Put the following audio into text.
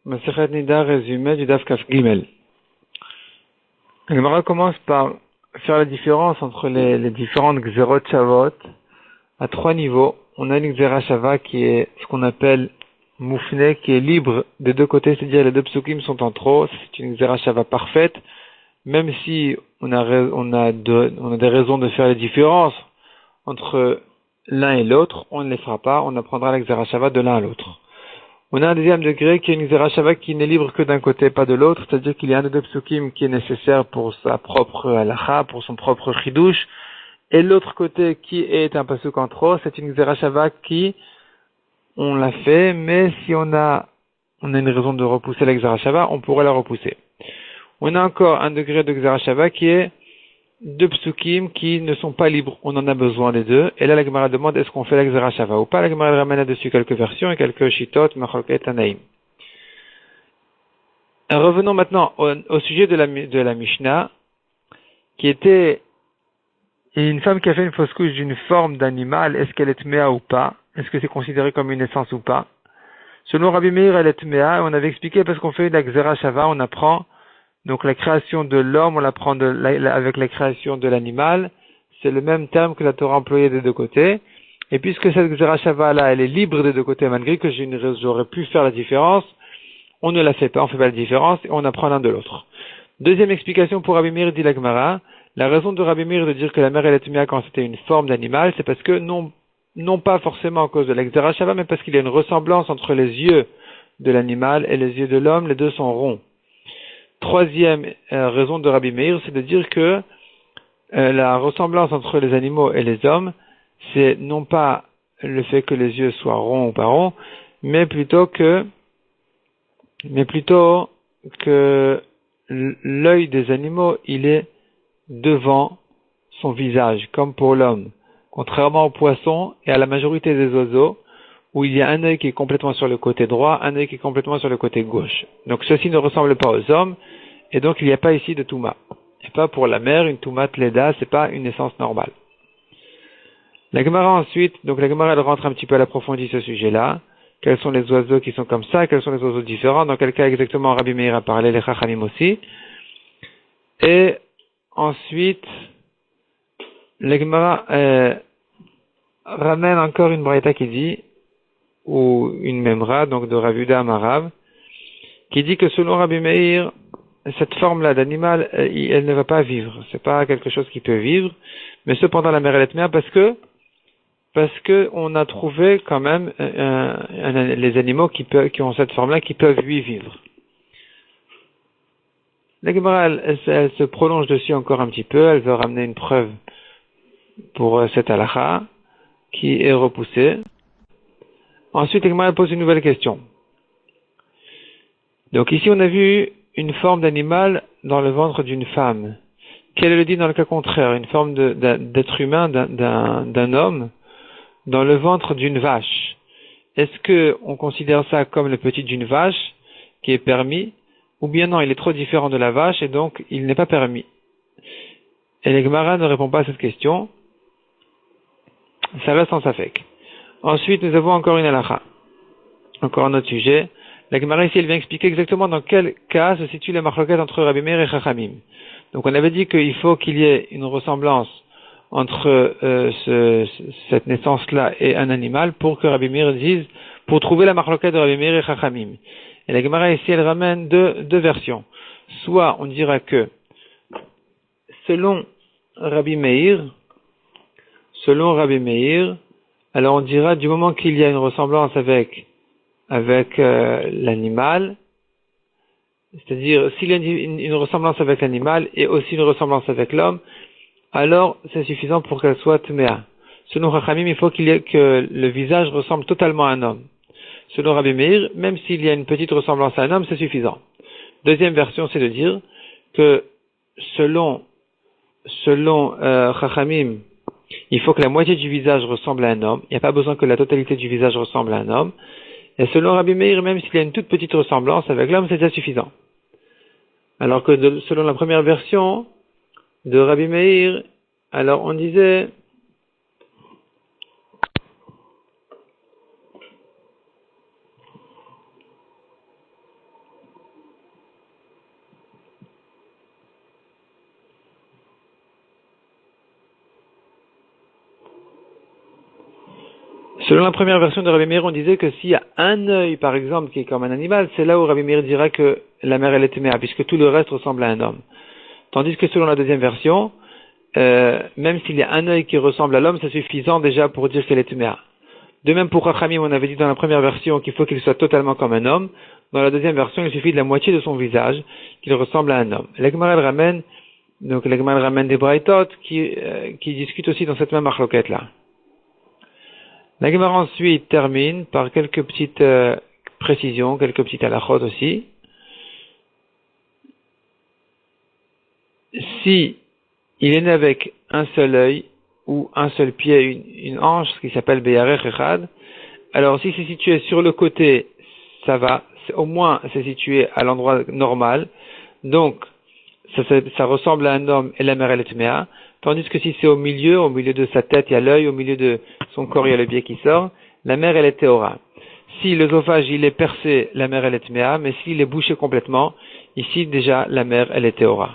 Masechet Nida, résumé du Daf Kaf Gimel. La Gemara commence par faire la différence entre les différentes Gzerot Shavot à trois niveaux. On a une Gzera Shava qui est ce qu'on appelle Moufne, qui est libre des deux côtés, c'est-à-dire les deux psukim sont en trop. C'est une Gzera Shava parfaite, même si on a des raisons de faire les différences entre l'un et l'autre, on ne les fera pas, on apprendra la Gzera Shava de l'un à l'autre. On a un deuxième degré qui est une Gzera Shava qui n'est libre que d'un côté, pas de l'autre, c'est-à-dire qu'il y a un de deux psukim qui est nécessaire pour sa propre halacha, pour son propre chidouche, et l'autre côté qui est un pasuk en trop, c'est une Gzera Shava qui, on l'a fait, mais si on a une raison de repousser la Gzera Shava, on pourrait la repousser. On a encore un degré de Gzera Shava qui est deux psukim qui ne sont pas libres, on en a besoin des deux, et là la Gemara demande est-ce qu'on fait la Gzera Shava ou pas. La Gemara ramène là-dessus quelques versions et quelques shitot, macholket, tanaïm. Revenons maintenant au sujet de la Mishnah, qui était une femme qui a fait une fausse couche d'une forme d'animal, est-ce qu'elle est tméa ou pas? Est-ce que c'est considéré comme une naissance ou pas? Selon Rabbi Meir, elle est tméa, on avait expliqué parce qu'on fait la Gzera Shava, on apprend donc la création de l'homme, on l'apprend avec la création de l'animal, c'est le même terme que la Torah employée des deux côtés. Et puisque cette Gzera Shava là, elle est libre des deux côtés, malgré que j'aurais pu faire la différence, on ne la fait pas, on fait pas la différence et on apprend l'un de l'autre. Deuxième explication pour Rabbi Meir, dit la Gemara, la raison de Rabbi Meir de dire que la mère elle est tmia quand c'était une forme d'animal, c'est parce que non pas forcément à cause de la Gzera Shava, mais parce qu'il y a une ressemblance entre les yeux de l'animal et les yeux de l'homme, les deux sont ronds. Troisième raison de Rabbi Meir, c'est de dire que la ressemblance entre les animaux et les hommes, c'est non pas le fait que les yeux soient ronds ou pas ronds, mais plutôt que l'œil des animaux, il est devant son visage, comme pour l'homme. Contrairement aux poissons et à la majorité des oiseaux, où il y a un œil qui est complètement sur le côté droit, un œil qui est complètement sur le côté gauche. Donc ceci ne ressemble pas aux hommes, et donc il n'y a pas ici de Touma. Et pas pour la mère, une Touma Tleda, c'est pas une naissance normale. La Gemara ensuite, donc la Gemara elle rentre un petit peu à l'approfondie ce sujet-là. Quels sont les oiseaux qui sont comme ça, quels sont les oiseaux différents, dans quel cas exactement Rabbi Meir a parlé, les Chachamim aussi. Et ensuite, la Gemara ramène encore une braïta qui dit, ou une memra, donc de Rav Yuda Amarav, qui dit que selon Rabbi Meir, cette forme-là d'animal, elle ne va pas vivre. C'est pas quelque chose qui peut vivre, mais cependant la mère elle est tmea parce que on a trouvé quand même les animaux qui ont cette forme-là qui peuvent lui vivre. La Gemara elle se prolonge dessus encore un petit peu, elle veut ramener une preuve pour cette halakha qui est repoussée. Ensuite, la Gemara pose une nouvelle question. Donc ici, on a vu une forme d'animal dans le ventre d'une femme. Quel est le dit dans le cas contraire? Une forme d'être humain, d'un homme, dans le ventre d'une vache. Est-ce que on considère ça comme le petit d'une vache, qui est permis, ou bien non, il est trop différent de la vache, et donc il n'est pas permis? Et la Gemara ne répond pas à cette question. Ça reste en safek. Ensuite, nous avons encore une halakha. Encore un autre sujet. La Gemara ici, elle vient expliquer exactement dans quel cas se situe la marloquette entre Rabbi Meir et Chachamim. Donc on avait dit qu'il faut qu'il y ait une ressemblance entre cette naissance-là et un animal pour que Rabbi Meir dise, pour trouver la marloquette de Rabbi Meir et Chachamim. Et la Gemara ici, elle ramène deux versions. Soit on dira que selon Rabbi Meir, alors on dira du moment qu'il y a une ressemblance avec l'animal, c'est-à-dire s'il y a une ressemblance avec l'animal et aussi une ressemblance avec l'homme, alors c'est suffisant pour qu'elle soit tméa. Selon Chachamim, il faut que le visage ressemble totalement à un homme. Selon Rabbi Meir, même s'il y a une petite ressemblance à un homme, c'est suffisant. Deuxième version, c'est de dire que selon Chachamim, il faut que la moitié du visage ressemble à un homme. Il n'y a pas besoin que la totalité du visage ressemble à un homme. Et selon Rabbi Meir, même s'il y a une toute petite ressemblance avec l'homme, c'est déjà suffisant. Alors que selon la première version de Rabbi Meir, alors on disait Selon la première version de Rabbi Meir, on disait que s'il y a un œil, par exemple, qui est comme un animal, c'est là où Rabbi Meir dira que la mère elle est téméa, puisque tout le reste ressemble à un homme. Tandis que selon la deuxième version, même s'il y a un œil qui ressemble à l'homme, c'est suffisant déjà pour dire qu'elle est téméa. De même pour Chachamim, on avait dit dans la première version qu'il faut qu'il soit totalement comme un homme. Dans la deuxième version, il suffit de la moitié de son visage qu'il ressemble à un homme. L'Agmara ramène des Braithot qui discutent aussi dans cette même marloquette là. L'Agmara ensuite termine par quelques petites précisions, quelques petites halachot aussi. Si il est né avec un seul œil ou un seul pied, une hanche, ce qui s'appelle Beyarech Echad, alors si c'est situé sur le côté, ça va, au moins c'est situé à l'endroit normal, donc ça ressemble à un homme et la mère elle est tméa, tandis que si c'est au milieu de sa tête il y a l'œil, au milieu de son corps il y a le pied qui sort, la mère elle est théora. Si l'œsophage il est percé, la mère elle est tméa, mais s'il est bouché complètement, ici déjà la mère elle est théora.